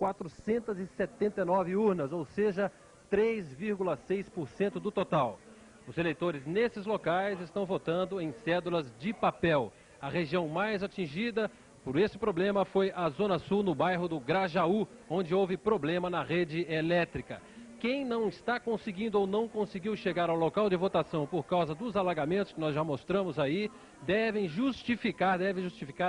479 urnas, ou seja, 3,6% do total. Os eleitores nesses locais estão votando em cédulas de papel. A região mais atingida por esse problema foi a Zona Sul, no bairro do Grajaú, onde houve problema na rede elétrica. Quem não está conseguindo ou não conseguiu chegar ao local de votação por causa dos alagamentos que nós já mostramos aí, deve justificar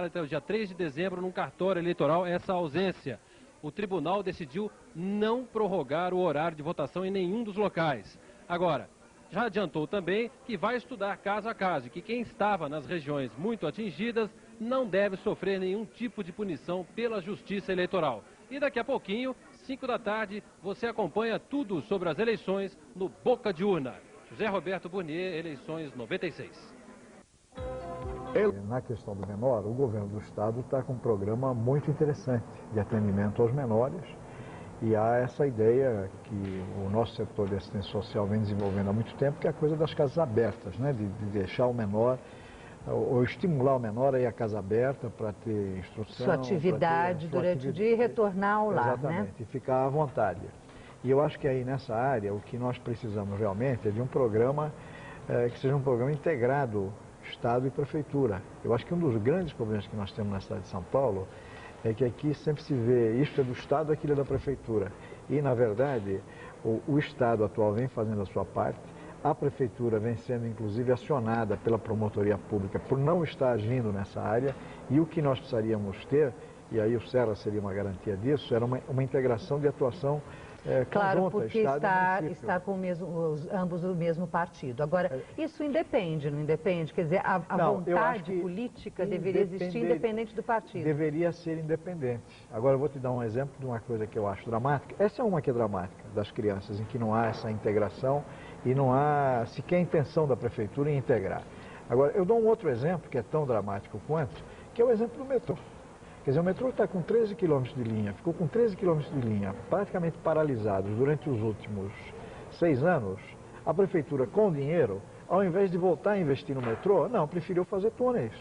até o dia 3 de dezembro num cartório eleitoral essa ausência. O tribunal decidiu não prorrogar o horário de votação em nenhum dos locais. Agora, já adiantou também que vai estudar caso a caso e que quem estava nas regiões muito atingidas não deve sofrer nenhum tipo de punição pela Justiça Eleitoral. E daqui a pouquinho, 5 da tarde, você acompanha tudo sobre as eleições no Boca de Urna. José Roberto Burnier, eleições 96. Na questão do menor, o governo do estado está com um programa muito interessante de atendimento aos menores. E há essa ideia que o nosso setor de assistência social vem desenvolvendo há muito tempo, que é a coisa das casas abertas, né? De deixar o menor, ou estimular o menor a ir à casa aberta para ter instrução. Sua atividade durante o dia e retornar ao lar, né? Exatamente, e ficar à vontade. E eu acho que aí nessa área o que nós precisamos realmente é de um programa que seja um programa integrado, Estado e Prefeitura. Eu acho que um dos grandes problemas que nós temos na cidade de São Paulo é que aqui sempre se vê, isto é do Estado, aquilo é da Prefeitura. E, na verdade, o Estado atual vem fazendo a sua parte, a Prefeitura vem sendo, inclusive, acionada pela Promotoria Pública por não estar agindo nessa área, e o que nós precisaríamos ter, e aí o Serra seria uma garantia disso, era uma integração de atuação claro, conjunta, porque está com ambos o mesmo partido. Agora, isso independe, não independe? Quer dizer, a vontade política deveria existir independente do partido. Deveria ser independente. Agora, eu vou te dar um exemplo de uma coisa que eu acho dramática. Essa é uma que é dramática, das crianças, em que não há essa integração e não há sequer intenção da Prefeitura em integrar. Agora, eu dou um outro exemplo, que é tão dramático quanto, que é o exemplo do metrô. Quer dizer, o metrô está com 13 quilômetros de linha, ficou com 13 quilômetros de linha praticamente paralisados durante os últimos 6 anos. A Prefeitura, com dinheiro, ao invés de voltar a investir no metrô, não, preferiu fazer túneis.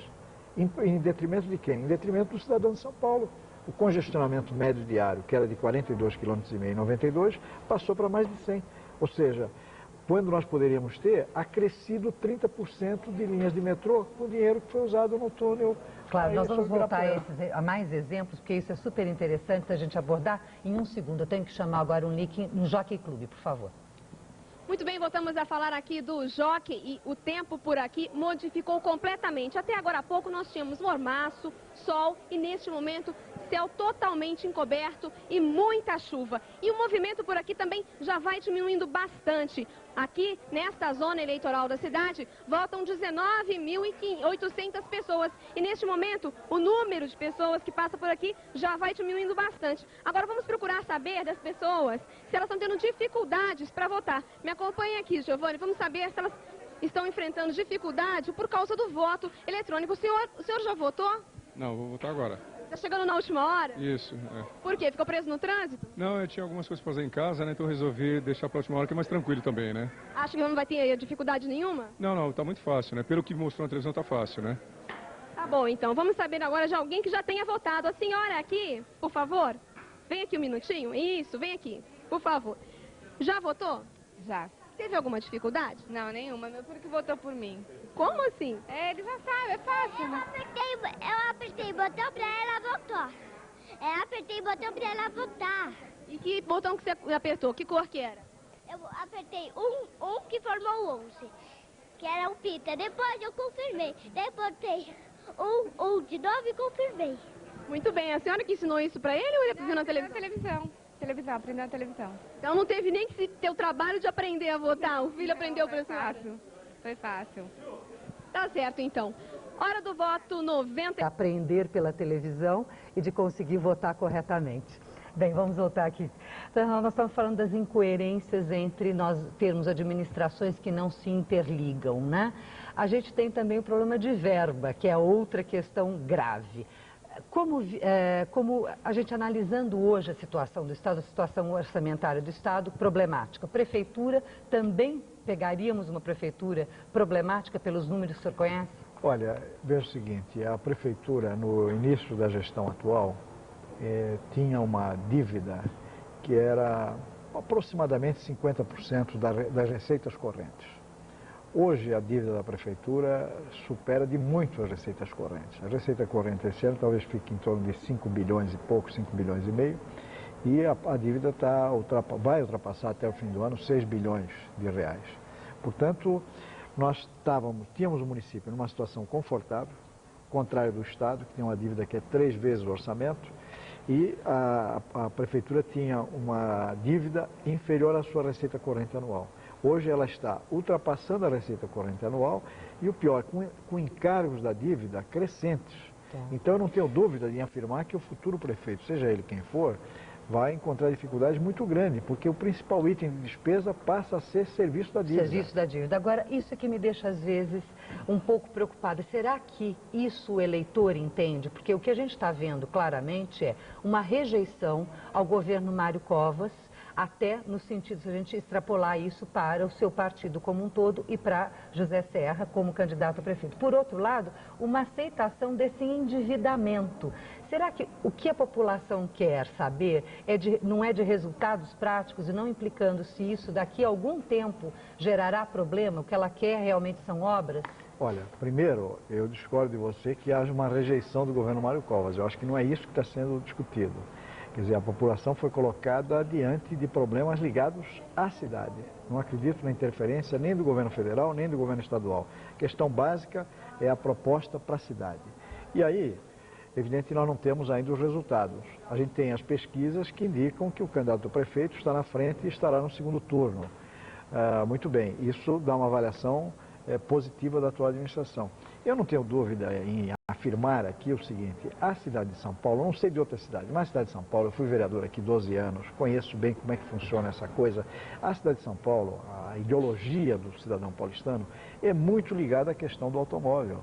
Em detrimento de quem? Em detrimento do cidadão de São Paulo. O congestionamento médio diário, que era de 42,5 km em 92, passou para mais de 100. Ou seja, quando nós poderíamos ter acrescido 30% de linhas de metrô com o dinheiro que foi usado no túnel. Claro, nós vamos voltar a mais exemplos, porque isso é super interessante da gente abordar. Em um segundo, eu tenho que chamar agora um link no Jockey Club, por favor. Muito bem, voltamos a falar aqui do Jockey e o tempo por aqui modificou completamente. Até agora há pouco nós tínhamos mormaço, sol e neste momento céu totalmente encoberto e muita chuva. E o movimento por aqui também já vai diminuindo bastante. Aqui, nesta zona eleitoral da cidade, votam 19.800 pessoas. E neste momento, o número de pessoas que passa por aqui já vai diminuindo bastante. Agora vamos procurar saber das pessoas se elas estão tendo dificuldades para votar. Me acompanhe aqui, Giovanni, vamos saber se elas estão enfrentando dificuldade por causa do voto eletrônico. O senhor já votou? Não, vou votar agora. Está chegando na última hora? Isso, Por quê? Ficou preso no trânsito? Não, eu tinha algumas coisas para fazer em casa, né? Então eu resolvi deixar para a última hora, que é mais tranquilo também, né? Acha que não vai ter dificuldade nenhuma? Não, tá muito fácil, né? Pelo que mostrou na televisão, tá fácil, né? Tá bom, então. Vamos saber agora de alguém que já tenha votado. A senhora aqui, por favor. Vem aqui um minutinho. Isso, vem aqui, por favor. Já votou? Já. Teve alguma dificuldade? Não, nenhuma. Meu filho que votou por mim. Como assim? Ele já sabe, é fácil. Eu apertei botão pra ela votar. Eu apertei botão pra ela votar. E que botão que você apertou? Que cor que era? Eu apertei um que formou o 11, que era o pita. Depois eu confirmei. Daí botei um de novo e confirmei. Muito bem. A senhora que ensinou isso pra ele ou ele viu na televisão? Aprendeu na televisão. Então não teve nem que ter o trabalho de aprender a votar. O filho aprendeu pra senhora. Foi fácil. Tá certo, então. Hora do voto 90. Aprender pela televisão e de conseguir votar corretamente. Bem, vamos voltar aqui. Então, nós estamos falando das incoerências entre nós termos administrações que não se interligam, né? A gente tem também o problema de verba, que é outra questão grave. Como a gente analisando hoje a situação do Estado, a situação orçamentária do Estado, problemática. Prefeitura, também pegaríamos uma prefeitura problemática pelos números que o senhor conhece? Olha, veja o seguinte, a Prefeitura, no início da gestão atual, tinha uma dívida que era aproximadamente 50% das receitas correntes. Hoje a dívida da prefeitura supera de muito as receitas correntes. A receita corrente esse ano talvez fique em torno de 5 bilhões e pouco, 5 bilhões e meio, e a dívida vai ultrapassar até o fim do ano 6 bilhões de reais. Portanto, nós tínhamos o município numa situação confortável, contrário do Estado, que tem uma dívida que é 3 vezes o orçamento, e a prefeitura tinha uma dívida inferior à sua receita corrente anual. Hoje ela está ultrapassando a receita corrente anual e o pior, com encargos da dívida crescentes. Então eu não tenho dúvida em afirmar que o futuro prefeito, seja ele quem for, vai encontrar dificuldades muito grandes, porque o principal item de despesa passa a ser serviço da dívida. Serviço da dívida. Agora, isso é que me deixa, às vezes, um pouco preocupada. Será que isso o eleitor entende? Porque o que a gente está vendo claramente é uma rejeição ao governo Mário Covas, até no sentido de a gente extrapolar isso para o seu partido como um todo e para José Serra como candidato a prefeito. Por outro lado, uma aceitação desse endividamento. Será que o que a população quer saber não é de resultados práticos e não implicando se isso daqui a algum tempo gerará problema? O que ela quer realmente são obras? Olha, primeiro, eu discordo de você que haja uma rejeição do governo Mário Covas. Eu acho que não é isso que está sendo discutido. Quer dizer, a população foi colocada diante de problemas ligados à cidade. Não acredito na interferência nem do governo federal, nem do governo estadual. A questão básica é a proposta para a cidade. E aí, evidente que nós não temos ainda os resultados. A gente tem as pesquisas que indicam que o candidato a prefeito está na frente e estará no segundo turno. Muito bem, isso dá uma avaliação positiva da atual administração. Eu não tenho dúvida em afirmar aqui o seguinte: a cidade de São Paulo, não sei de outra cidade, mas a cidade de São Paulo, eu fui vereador aqui 12 anos, conheço bem como é que funciona essa coisa. A cidade de São Paulo, a ideologia do cidadão paulistano é muito ligada à questão do automóvel.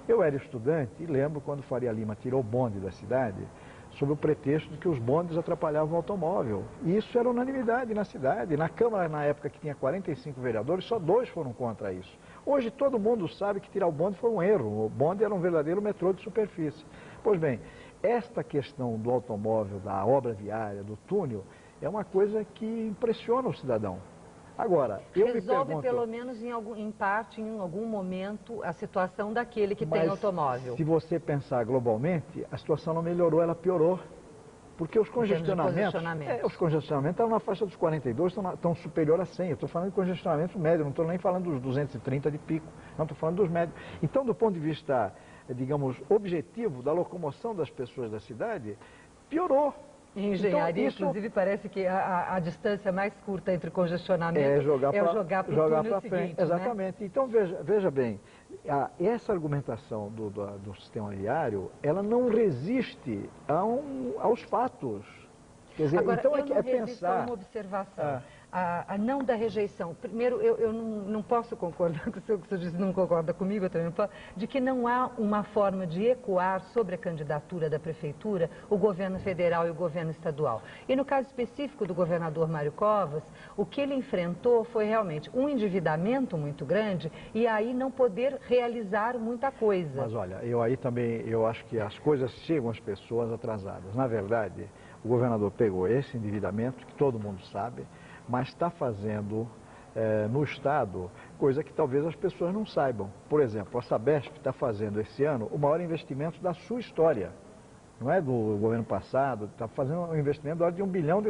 Eu era estudante e lembro quando Faria Lima tirou o bonde da cidade, sob o pretexto de que os bondes atrapalhavam o automóvel. E isso era unanimidade na cidade. Na Câmara, na época que tinha 45 vereadores, só 2 foram contra isso. Hoje todo mundo sabe que tirar o bonde foi um erro. O bonde era um verdadeiro metrô de superfície. Pois bem, esta questão do automóvel, da obra viária, do túnel, é uma coisa que impressiona o cidadão. Agora, eu me pergunto... pelo menos em parte, em algum momento, a situação daquele que tem automóvel. Se você pensar globalmente, a situação não melhorou, ela piorou. Porque os congestionamentos estão na faixa dos 42, estão superior a 100. Eu estou falando de congestionamento médio, não estou nem falando dos 230 de pico, não estou falando dos médios. Então, do ponto de vista, digamos, objetivo da locomoção das pessoas da cidade, piorou. Em engenharia, então, inclusive, parece que a distância mais curta entre congestionamento é jogar para o túnel seguinte. Exatamente. Né? Então, veja bem, essa argumentação do sistema viário, ela não resiste aos fatos. Quer dizer, agora, então eu não pensar... uma observação. Não da rejeição. Primeiro, eu não posso concordar com o senhor, que o senhor disse, não concorda comigo, eu também não posso, de que não há uma forma de ecoar sobre a candidatura da prefeitura o governo federal e o governo estadual. E no caso específico do governador Mário Covas, o que ele enfrentou foi realmente um endividamento muito grande e aí não poder realizar muita coisa. Mas olha, eu acho que as coisas chegam às pessoas atrasadas. Na verdade, o governador pegou esse endividamento, que todo mundo sabe, mas está fazendo no Estado coisa que talvez as pessoas não saibam. Por exemplo, a Sabesp está fazendo esse ano o maior investimento da sua história. Não é do governo passado, está fazendo um investimento da ordem de R$1 bilhão.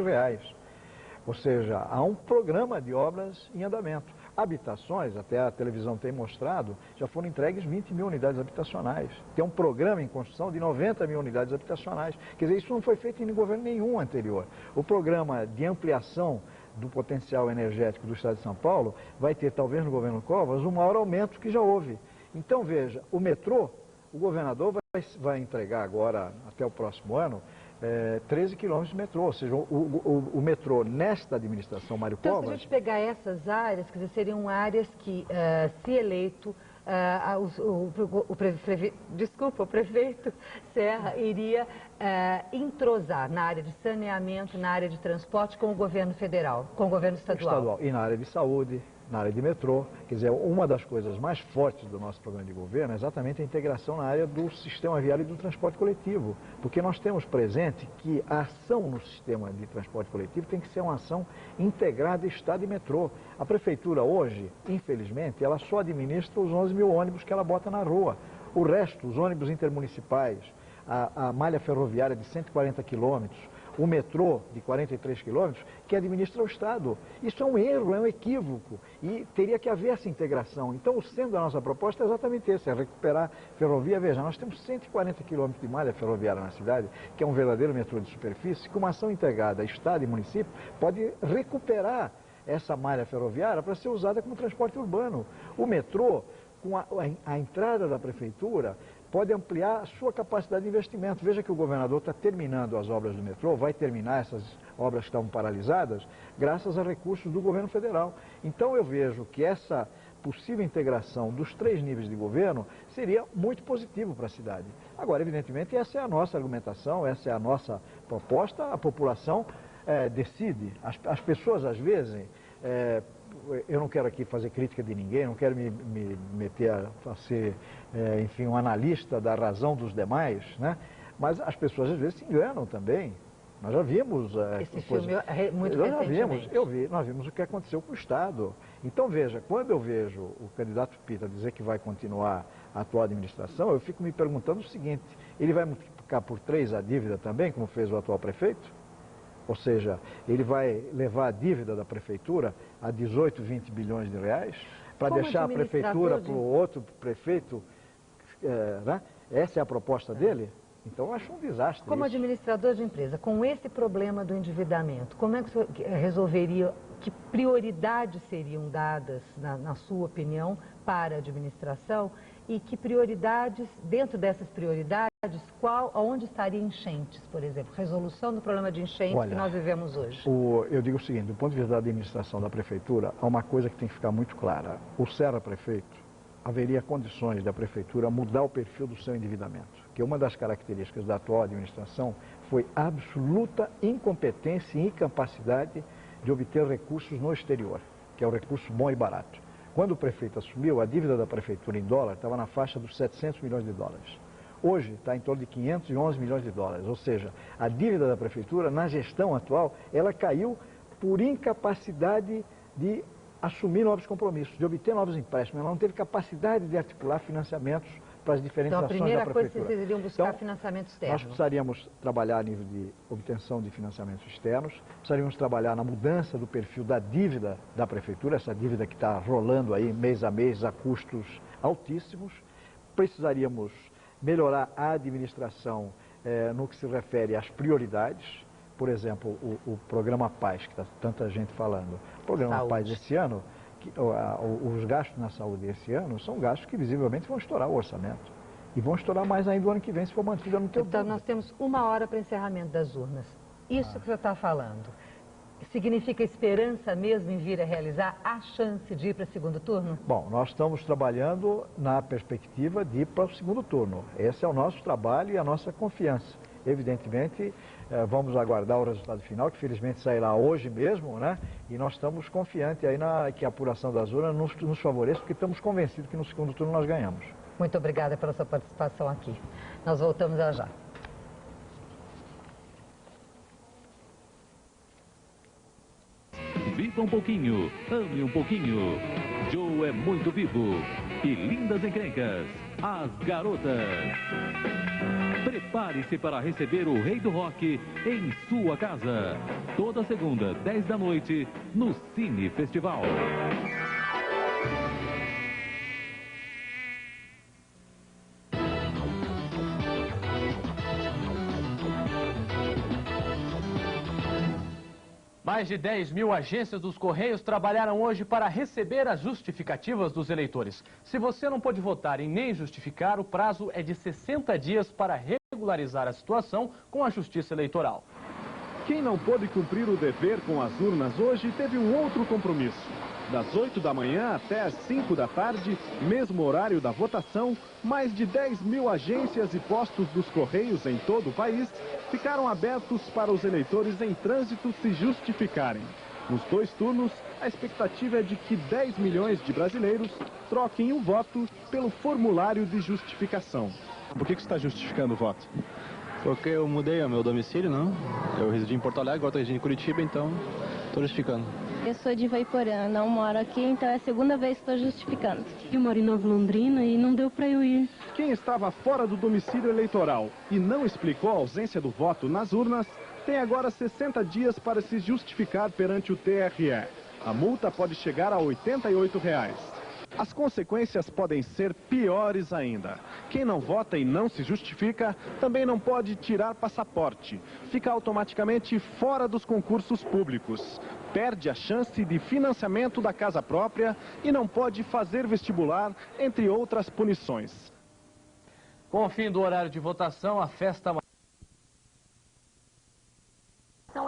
Ou seja, há um programa de obras em andamento. Habitações, até a televisão tem mostrado, já foram entregues 20 mil unidades habitacionais. Tem um programa em construção de 90 mil unidades habitacionais. Quer dizer, isso não foi feito em governo nenhum anterior. O programa de ampliação do potencial energético do Estado de São Paulo vai ter, talvez no governo Covas, o maior aumento que já houve. Então, veja, o metrô, o governador vai entregar agora, até o próximo ano, 13 quilômetros de metrô, ou seja, o metrô nesta administração Mário Covas... Então, se a gente pegar essas áreas, quer dizer, seriam áreas que, se eleito, o prefeito Serra iria entrosar na área de saneamento, na área de transporte com o governo federal, com o governo estadual. E na área de saúde, na área de metrô. Quer dizer, uma das coisas mais fortes do nosso programa de governo é exatamente a integração na área do sistema viário e do transporte coletivo, porque nós temos presente que a ação no sistema de transporte coletivo tem que ser uma ação integrada Estado e metrô. A prefeitura hoje, infelizmente, ela só administra os 11 mil ônibus que ela bota na rua. O resto, os ônibus intermunicipais, a malha ferroviária de 140 quilômetros, o metrô de 43 quilômetros, que administra o Estado. Isso é um erro, é um equívoco e teria que haver essa integração. Então, sendo a nossa proposta é exatamente esse, é recuperar ferrovia. Veja, nós temos 140 quilômetros de malha ferroviária na cidade, que é um verdadeiro metrô de superfície, com uma ação integrada, Estado e município, pode recuperar essa malha ferroviária para ser usada como transporte urbano. O metrô, com a entrada da prefeitura, pode ampliar a sua capacidade de investimento. Veja que o governador está terminando as obras do metrô, vai terminar essas obras que estavam paralisadas, graças a recursos do governo federal. Então eu vejo que essa possível integração dos 3 níveis de governo seria muito positivo para a cidade. Agora, evidentemente, essa é a nossa argumentação, essa é a nossa proposta, a população decide. As pessoas, às vezes, eu não quero aqui fazer crítica de ninguém, não quero me meter a ser, enfim, um analista da razão dos demais, né? Mas as pessoas às vezes se enganam também. Nós já vimos... Esse filme é muito recentemente. Nós vimos o que aconteceu com o Estado. Então, veja, quando eu vejo o candidato Pita dizer que vai continuar a atual administração, eu fico me perguntando o seguinte, ele vai multiplicar por 3 a dívida também, como fez o atual prefeito? Ou seja, ele vai levar a dívida da prefeitura a 18, 20 bilhões de reais para deixar a prefeitura para o outro prefeito, né? Essa é a proposta dele? Então eu acho um desastre. Como administrador de empresa, com esse problema do endividamento, como é que o senhor resolveria, que prioridades seriam dadas, na sua opinião, para a administração e que prioridades, dentro dessas prioridades, onde estaria enchentes, por exemplo, resolução do problema de enchentes que nós vivemos hoje? Eu digo o seguinte, do ponto de vista da administração da prefeitura, há uma coisa que tem que ficar muito clara. O Serra prefeito, haveria condições da prefeitura mudar o perfil do seu endividamento, que uma das características da atual administração foi absoluta incompetência e incapacidade de obter recursos no exterior, que é o recurso bom e barato. Quando o prefeito assumiu, a dívida da prefeitura em dólar estava na faixa dos 700 milhões de dólares. Hoje está em torno de 511 milhões de dólares, ou seja, a dívida da prefeitura na gestão atual, ela caiu por incapacidade de assumir novos compromissos, de obter novos empréstimos. Ela não teve capacidade de articular financiamentos para as diferentes ações da prefeitura. Então a primeira coisa, vocês iriam buscar financiamento externo? Nós precisaríamos trabalhar a nível de obtenção de financiamentos externos, precisaríamos trabalhar na mudança do perfil da dívida da prefeitura, essa dívida que está rolando aí mês a mês a custos altíssimos. Precisaríamos melhorar a administração no que se refere às prioridades. Por exemplo, o programa Paz, que está tanta gente falando. O programa Paz esse ano, os gastos na saúde esse ano são gastos que visivelmente vão estourar o orçamento. E vão estourar mais ainda o ano que vem, se for mantido no teu Então, nós temos 1 hora para encerramento das urnas. Isso que o senhor está falando, significa esperança mesmo em vir a realizar? Há chance de ir para o segundo turno? Bom, nós estamos trabalhando na perspectiva de ir para o segundo turno. Esse é o nosso trabalho e a nossa confiança. Evidentemente, vamos aguardar o resultado final, que felizmente sairá hoje mesmo, né? E nós estamos confiantes aí que a apuração das urnas nos favoreça, porque estamos convencidos que no segundo turno nós ganhamos. Muito obrigada pela sua participação aqui. Nós voltamos já. Viva um pouquinho, ame um pouquinho. Joe é muito vivo. E lindas encrencas, as garotas. Prepare-se para receber o Rei do Rock em sua casa. Toda segunda, 10 da noite, no Cine Festival. Mais de 10 mil agências dos Correios trabalharam hoje para receber as justificativas dos eleitores. Se você não pôde votar e nem justificar, o prazo é de 60 dias para regularizar a situação com a Justiça Eleitoral. Quem não pôde cumprir o dever com as urnas hoje teve um outro compromisso. Das 8 da manhã até as 5 da tarde, mesmo horário da votação, mais de 10 mil agências e postos dos Correios em todo o país ficaram abertos para os eleitores em trânsito se justificarem. Nos 2 turnos, a expectativa é de que 10 milhões de brasileiros troquem o voto pelo formulário de justificação. Por que você está justificando o voto? Porque eu mudei o meu domicílio, não? Eu residi em Porto Alegre, agora estou residindo em Curitiba, então estou justificando. Eu sou de Voiporã, não moro aqui, então é a segunda vez que estou justificando. Eu moro em Nova Londrina e não deu para eu ir. Quem estava fora do domicílio eleitoral e não explicou a ausência do voto nas urnas, tem agora 60 dias para se justificar perante o TRE. A multa pode chegar a R$ 88. As consequências podem ser piores ainda. Quem não vota e não se justifica também não pode tirar passaporte. Fica automaticamente fora dos concursos públicos. Perde a chance de financiamento da casa própria e não pode fazer vestibular, entre outras punições. Com o fim do horário de votação, a festa...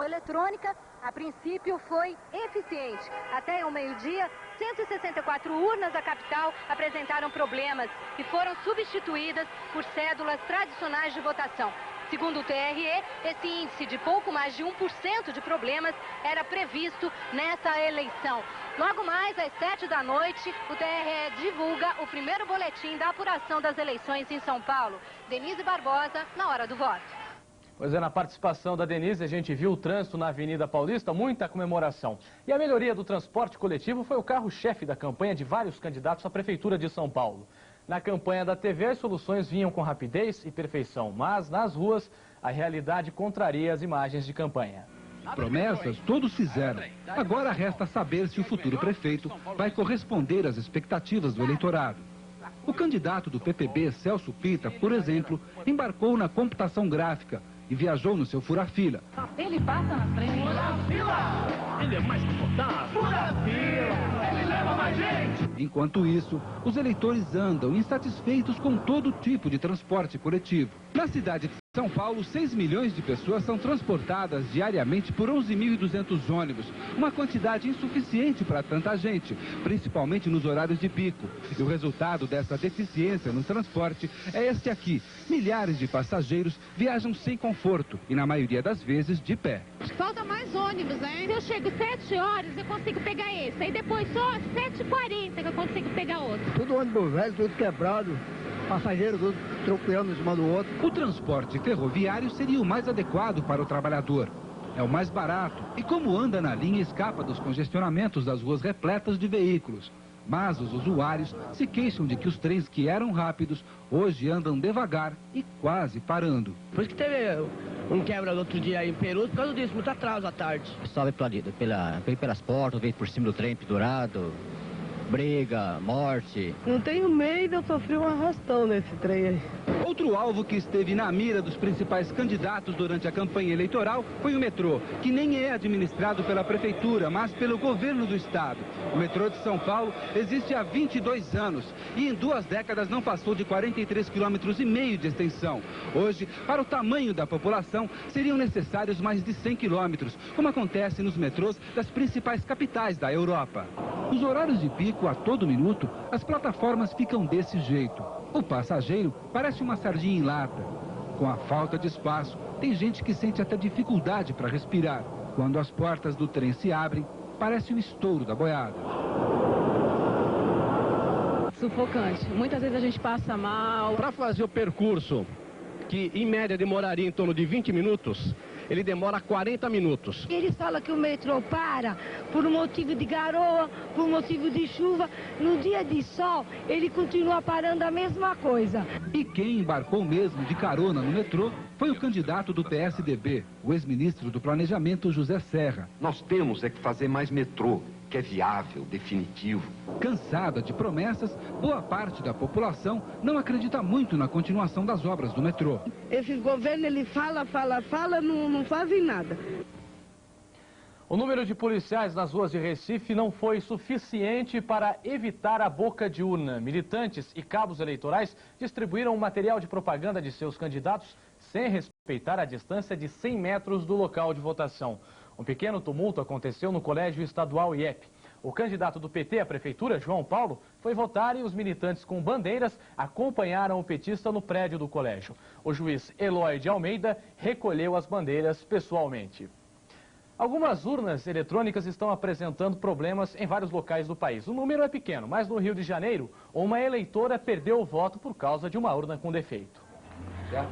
eletrônica, a princípio, foi eficiente. Até o meio-dia, 164 urnas da capital apresentaram problemas e foram substituídas por cédulas tradicionais de votação. Segundo o TRE, esse índice de pouco mais de 1% de problemas era previsto nessa eleição. Logo mais, às 7 da noite, o TRE divulga o primeiro boletim da apuração das eleições em São Paulo. Denise Barbosa, na hora do voto. Pois é, na participação da Denise, a gente viu o trânsito na Avenida Paulista, muita comemoração. E a melhoria do transporte coletivo foi o carro-chefe da campanha de vários candidatos à Prefeitura de São Paulo. Na campanha da TV, as soluções vinham com rapidez e perfeição, mas nas ruas, a realidade contraria as imagens de campanha. Promessas todos fizeram. Agora resta saber se o futuro prefeito vai corresponder às expectativas do eleitorado. O candidato do PPB, Celso Pitta, por exemplo, embarcou na computação gráfica e viajou no seu fura-fila. Ele passa na frente. Fura-fila! Ele é mais confortável. Fura-fila! Ele leva mais gente! Enquanto isso, os eleitores andam insatisfeitos com todo tipo de transporte coletivo. Na cidade de São Paulo, 6 milhões de pessoas são transportadas diariamente por 11.200 ônibus, uma quantidade insuficiente para tanta gente, principalmente nos horários de pico. E o resultado dessa deficiência no transporte é este aqui. Milhares de passageiros viajam sem conforto e, na maioria das vezes, de pé. Falta mais ônibus, né? Se eu chego 7 horas, eu consigo pegar esse. Aí depois só 7h40 que eu consigo pegar outro. Tudo ônibus velho, tudo quebrado. Passageiros tudo tropeando em cima do outro. O transporte ferroviário seria o mais adequado para o trabalhador. É o mais barato e, como anda na linha, escapa dos congestionamentos das ruas repletas de veículos. Mas os usuários se queixam de que os trens que eram rápidos hoje andam devagar e quase parando. Por isso que teve um quebra no outro dia aí em Peru, por causa disso, muito atraso à tarde. Sobe pelas portas, vem por cima do trem pendurado. Briga, morte. Não tenho medo, eu sofri um arrastão nesse trem aí. Outro alvo que esteve na mira dos principais candidatos durante a campanha eleitoral foi o metrô, que nem é administrado pela prefeitura, mas pelo governo do estado. O metrô de São Paulo existe há 22 anos e em 2 décadas não passou de 43,5 km de extensão. Hoje, para o tamanho da população, seriam necessários mais de 100 km, como acontece nos metrôs das principais capitais da Europa. Nos horários de pico, a todo minuto, as plataformas ficam desse jeito. O passageiro parece uma sardinha em lata. Com a falta de espaço, tem gente que sente até dificuldade para respirar. Quando as portas do trem se abrem, parece o estouro da boiada. Sufocante. Muitas vezes a gente passa mal. Para fazer o percurso, que em média demoraria em torno de 20 minutos, ele demora 40 minutos. Eles falam que o metrô para por um motivo de garoa, por um motivo de chuva. No dia de sol, ele continua parando a mesma coisa. E quem embarcou mesmo de carona no metrô foi o candidato do PSDB, o ex-ministro do Planejamento, José Serra. Nós temos é que fazer mais metrô, que é viável, definitivo. Cansada de promessas, boa parte da população não acredita muito na continuação das obras do metrô. Esse governo, ele fala, não fazem nada. O número de policiais nas ruas de Recife não foi suficiente para evitar a boca de urna. Militantes e cabos eleitorais distribuíram material de propaganda de seus candidatos sem respeitar a distância de 100 metros do local de votação. Um pequeno tumulto aconteceu no Colégio Estadual IEP. O candidato do PT à prefeitura, João Paulo, foi votar e os militantes com bandeiras acompanharam o petista no prédio do colégio. O juiz Eloy de Almeida recolheu as bandeiras pessoalmente. Algumas urnas eletrônicas estão apresentando problemas em vários locais do país. O número é pequeno, mas no Rio de Janeiro, uma eleitora perdeu o voto por causa de uma urna com defeito.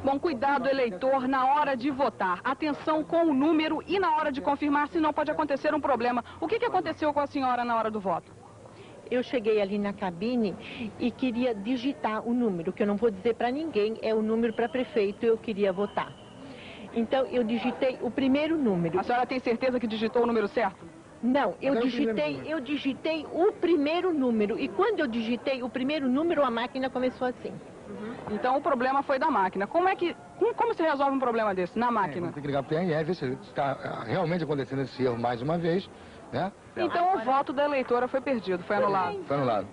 Bom, cuidado, eleitor, na hora de votar. Atenção com o número e na hora de confirmar, senão pode acontecer um problema. O que aconteceu com a senhora na hora do voto? Eu cheguei ali na cabine e queria digitar o número, que eu não vou dizer para ninguém, é o número para prefeito, eu queria votar. Então, eu digitei o primeiro número. A senhora tem certeza que digitou o número certo? Não, eu digitei o primeiro número. E quando eu digitei o primeiro número, a máquina começou assim. Então, o problema foi da máquina. Como se resolve um problema desse na máquina? Tem que ligar para o TRE, ver se está realmente acontecendo esse erro mais uma vez, né? Então, o voto da eleitora foi perdido, foi anulado. Foi anulado.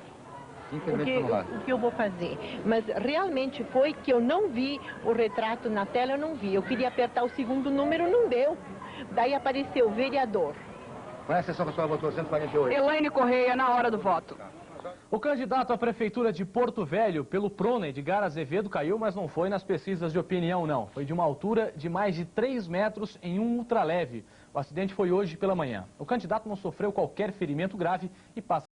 O que eu vou fazer? Mas realmente foi que eu não vi o retrato na tela, eu não vi. Eu queria apertar o segundo número, não deu. Daí apareceu vereador. Qual é a sessão que a senhora votou? 148. Elaine Correia, na hora do voto. O candidato à prefeitura de Porto Velho, pelo PRONA, Edgar Azevedo, caiu, mas não foi nas pesquisas de opinião, não. Foi de uma altura de mais de 3 metros em um ultraleve. O acidente foi hoje pela manhã. O candidato não sofreu qualquer ferimento grave e passa